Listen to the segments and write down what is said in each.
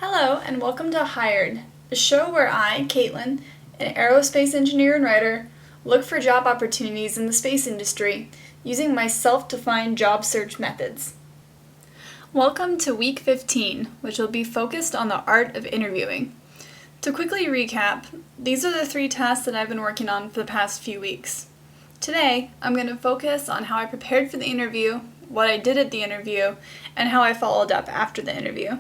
Hello, and welcome to Hired, a show where I, Caitlin, an aerospace engineer and writer, look for job opportunities in the space industry using my self-defined job search methods. Welcome to Week 15, which will be focused on the art of interviewing. To quickly recap, these are the 3 tasks that I've been working on for the past few weeks. Today, I'm going to focus on how I prepared for the interview, what I did at the interview, and how I followed up after the interview.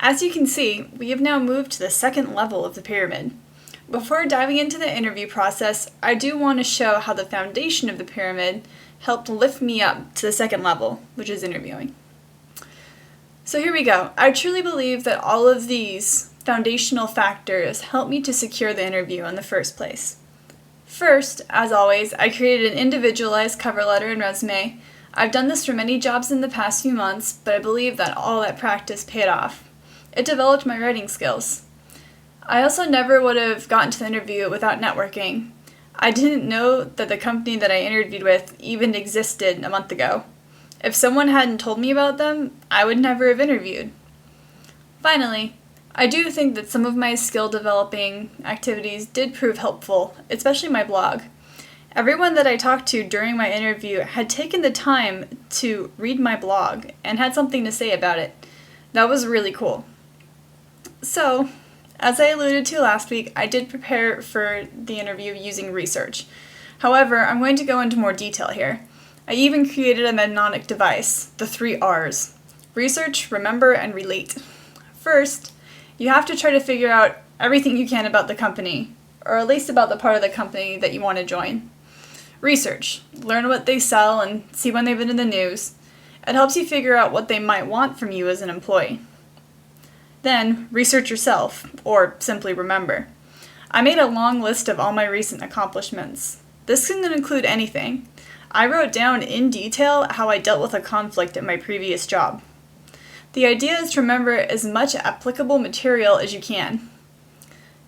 As you can see, we have now moved to the second level of the pyramid. Before diving into the interview process, I do want to show how the foundation of the pyramid helped lift me up to the second level, which is interviewing. So here we go. I truly believe that all of these foundational factors help me to secure the interview in the first place. First, as always, I created an individualized cover letter and resume. I've done this for many jobs in the past few months, but I believe that all that practice paid off. It developed my writing skills. I also never would have gotten to the interview without networking. I didn't know that the company that I interviewed with even existed a month ago. If someone hadn't told me about them, I would never have interviewed. Finally, I do think that some of my skill developing activities did prove helpful, especially my blog. Everyone that I talked to during my interview had taken the time to read my blog and had something to say about it. That was really cool. So, as I alluded to last week, I did prepare for the interview using research. However, I'm going to go into more detail here. I even created a mnemonic device, the 3 R's: research, remember, and relate. First, you have to try to figure out everything you can about the company, or at least about the part of the company that you want to join. Research. Learn what they sell and see when they've been in the news. It helps you figure out what they might want from you as an employee. Then, research yourself, or simply remember. I made a long list of all my recent accomplishments. This can include anything. I wrote down in detail how I dealt with a conflict at my previous job. The idea is to remember as much applicable material as you can.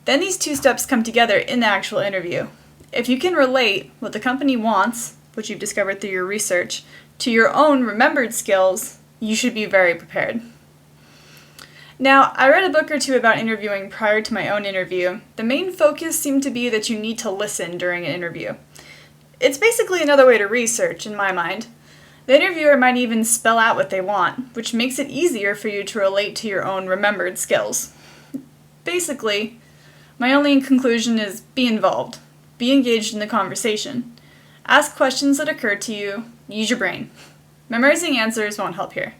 Then these 2 steps come together in the actual interview. If you can relate what the company wants, which you've discovered through your research, to your own remembered skills, you should be very prepared. Now, I read a book or 2 about interviewing prior to my own interview. The main focus seemed to be that you need to listen during an interview. It's basically another way to research, in my mind. The interviewer might even spell out what they want, which makes it easier for you to relate to your own remembered skills. Basically, my only conclusion is be involved. Be engaged in the conversation. Ask questions that occur to you. Use your brain. Memorizing answers won't help here.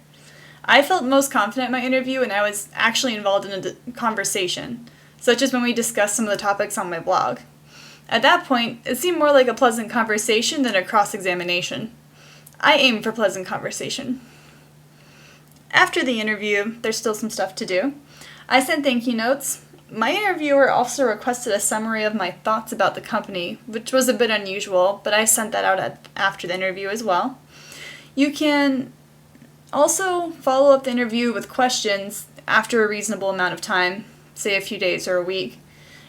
I felt most confident in my interview when I was actually involved in a conversation, such as when we discussed some of the topics on my blog. At that point, it seemed more like a pleasant conversation than a cross-examination. I aim for pleasant conversation. After the interview, there's still some stuff to do. I sent thank you notes. My interviewer also requested a summary of my thoughts about the company, which was a bit unusual, but I sent that out after the interview as well. You can also follow up the interview with questions after a reasonable amount of time, say a few days or a week.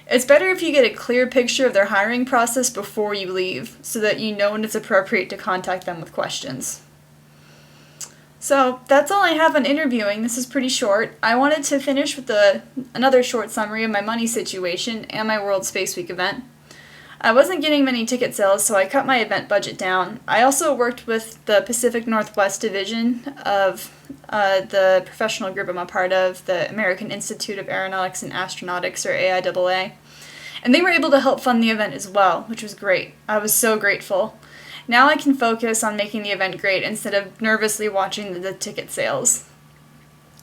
It's better if you get a clear picture of their hiring process before you leave, so that you know when it's appropriate to contact them with questions. So that's all I have on interviewing. This is pretty short. I wanted to finish with another short summary of my money situation and my World Space Week event. I wasn't getting many ticket sales, so I cut my event budget down. I also worked with the Pacific Northwest division of the professional group I'm a part of, the American Institute of Aeronautics and Astronautics, or AIAA. And they were able to help fund the event as well, which was great. I was so grateful. Now I can focus on making the event great instead of nervously watching the ticket sales.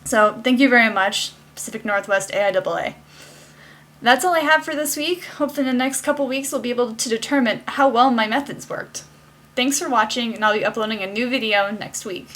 So thank you very much, Pacific Northwest AIAA. That's all I have for this week. Hopefully in the next couple weeks we'll be able to determine how well my methods worked. Thanks for watching, and I'll be uploading a new video next week.